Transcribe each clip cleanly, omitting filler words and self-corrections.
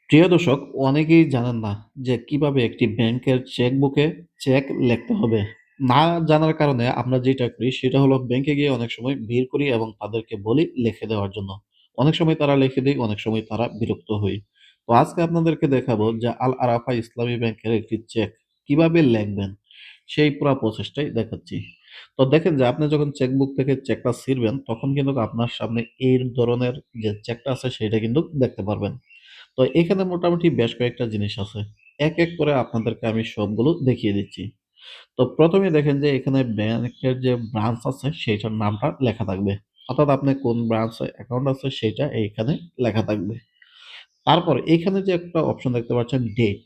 প্রিয় দর্শক, অনেকেই জানেন না যে কিভাবে একটি ব্যাংকের চেকবুকে চেক লিখতে হবে। না জানার কারণে আমরা যেটা করি সেটা হলো ব্যাংকে গিয়ে অনেক সময় ভিড় করি এবং তাদেরকে বলি লিখে দেওয়ার জন্য। অনেক সময় তারা লিখে দেয়, অনেক সময় তারা বিরক্ত হই। তো আজকে আপনাদেরকে দেখাবো যে আল আরাফা ইসলামী ব্যাংকের একটি চেক কিভাবে লিখবেন সেই পুরা প্রসেসটাই দেখাচ্ছি। তো দেখেন যে আপনি যখন চেকবুক থেকে চেকটা ছিঁড়বেন তখন কিন্তু আপনার সামনে এই ধরনের যে চেকটা আছে সেটা কিন্তু দেখতে পারবেন। তো এখানে মোটামুটি বেশ কয়েকটা জিনিস আছে। এক করে আপনাদেরকে আমি সবগুলো দেখিয়ে দিচ্ছি। তো ১ম এ দেখেন যে এখানে ব্যাংকের যে ব্রাঞ্চ আছে সেইটার নামটা লেখা থাকবে। অর্থাৎ আপনি কোন ব্রাঞ্চে অ্যাকাউন্ট আছে সেইটা এইখানে লেখা থাকবে। তারপর এইখানে যে একটা অপশন দেখতে পাচ্ছেন ডেট।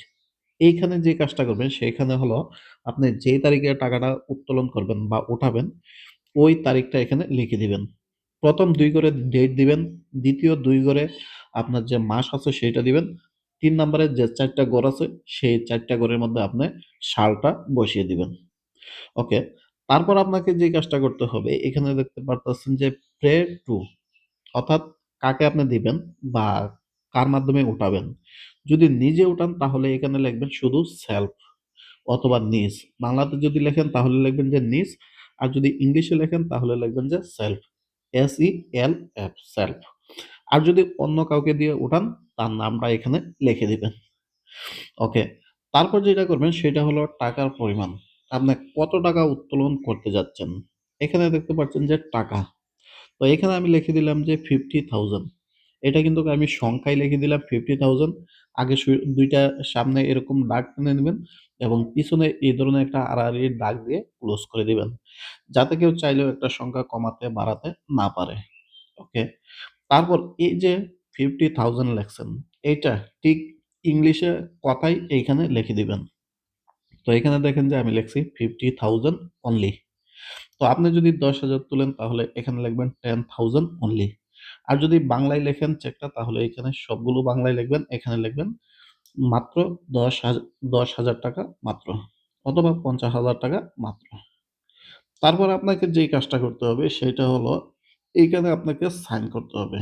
এইখানে যে কাজটা করবেন সেইখানে হলো আপনি যেই তারিখে টাকাটা উত্তোলন করবেন বা উঠাবেন ওই তারিখটা এখানে লিখে দিবেন। ১ম ২ করে ডেট দিবেন, ২য় ২ করে আপনার যে মাস আছে সেইটা দিবেন। ৩ নাম্বারে যে ৪ টা ঘর আছে সেই ৪ টা ঘরের মধ্যে আপনি সালটা বসিয়ে দিবেন। ওকে। তারপর আপনাকে যে কাজটা করতে হবে এখানে দেখতে পারতেছেন যে প্রে টু অর্থাৎ কাকে আপনি দিবেন বা কার মাধ্যমে উঠাবেন। যদি নিজে উঠান তাহলে এখানে লিখবেন শুধু সেলফ অথবা নিজ। বাংলাতে যদি লেখেন তাহলে লিখবেন যে নিজ। আর যদি ইংলিশে লেখেন তাহলে লিখবেন যে সেলফ। SELF self. আর যদি অন্য কাউকে দিয়ে উঠান তার নামটা এখানে লিখে দিবেন। ওকে। তারপর যেটা করবেন সেটা হলো টাকার পরিমাণ। আপনি কত টাকা উত্তোলন করতে যাচ্ছেন। এখানে দেখতে পাচ্ছেন যে টাকা। তো এখানে আমি লিখে দিলাম যে 50,000 এটা কিন্তু আমি সংখ্যায় লিখে দিলাম 50,000 আগে ২ টা সামনে এরকম দাগ টেনে নিবেন এবং পিছনে এই ধরনের একটা আড়াআড়ি দাগ দিয়ে ক্লোজ করে দিবেন। যাতে কেউ চাইলেও একটা সংখ্যা কমাতে বাড়াতে না পারে। ওকে। তারপর এই যে 50,000 লেখছেন এইটা ঠিক ইংলিশে কথায় এইখানে লিখে দিবেন। তো এখানে দেখেন যে আমি লিখছি 50,000 অনলি। তো আপনি যদি ১০,০০০ তুলেন তাহলে এখানে লিখবেন 10,000 অনলি। আর যদি বাংলায় লেখেন চেকটা তাহলে এখানে সবগুলো বাংলায় লিখবেন। এখানে লিখবেন মাত্র ১০,০০০ টাকা মাত্র অথবা ৫০,০০০ টাকা মাত্র। তারপর আপনাকে যেই কাজটা করতে হবে সেটা হলো এইখানে আপনাকে সাইন করতে হবে।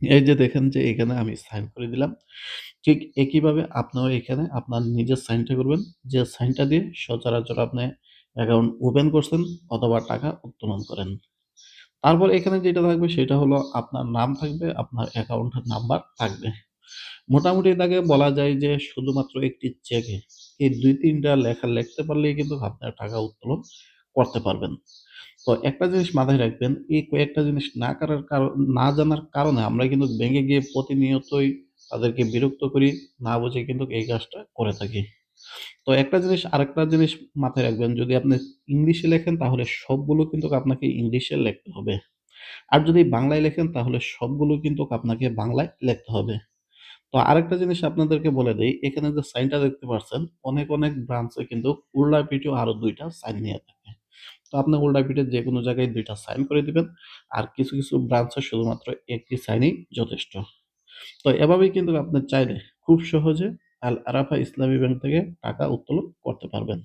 এই যে দেখেন যে এখানে আমি সাইন করে দিলাম। ঠিক একইভাবে আপনিও এখানে আপনার নিজের সাইনটা করবেন। যে সাইনটা দিয়ে সচরাচর আপনি অ্যাকাউন্ট ওপেন করছেন অথবা টাকা উত্তোলন করেন। তারপর এখানে যেটা থাকবে সেটা হলো আপনার নাম থাকবে, আপনার অ্যাকাউন্টের নাম্বার থাকবে। মোটামুটি এটাকে বলা যায় যে শুধুমাত্র একটি চেকে এই ২-৩ টা লেখা লিখতে পারলেই কিন্তু আপনার টাকা উত্তোলন করতে পারবেন। তো একটা জিনিস মাথায় রাখবেন, এই কয়েকটা জিনিস না জানার কারণে আমরা কিন্তু ব্যাংকে গিয়ে প্রতিনিয়তই তাদেরকে বিরক্ত করি, না বুঝে কিন্তু এই কাজটা করে থাকি। তো আরেকটা জিনিস মাথায় রাখবেন, যদি আপনি ইংলিশে লেখেন তাহলে সবগুলো কিন্তু আপনাকে ইংলিশে লিখতে হবে। আর যদি বাংলায় লেখেন তাহলে সবগুলো কিন্তু আপনাকে বাংলায় লিখতে হবে। তো আরেকটা জিনিস আপনাদেরকে বলে দেই, এখানে যে সাইনটা দেখতে পারছেন, অনেক ব্রাঞ্চে কিন্তু উল্টা পিঠেও আরো ২ টা সাইন নিয়ে থাকে। তো আপনি উল্টা পিঠে যেকোনো জায়গায় ২ টা সাইন করে দিবেন। আর কিছু ব্রাঞ্চে শুধুমাত্র একটি সাইনই যথেষ্ট। তো এভাবেই কিন্তু আপনি চাইলে খুব সহজে আল আরাফা ইসলামী ব্যাংক থেকে টাকা উত্তোলন করতে পারবেন।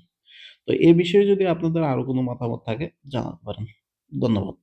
তো এই বিষয়ে যদি আপনাদের আরো কোনো মতামত থাকে জানাতে পারেন। ধন্যবাদ।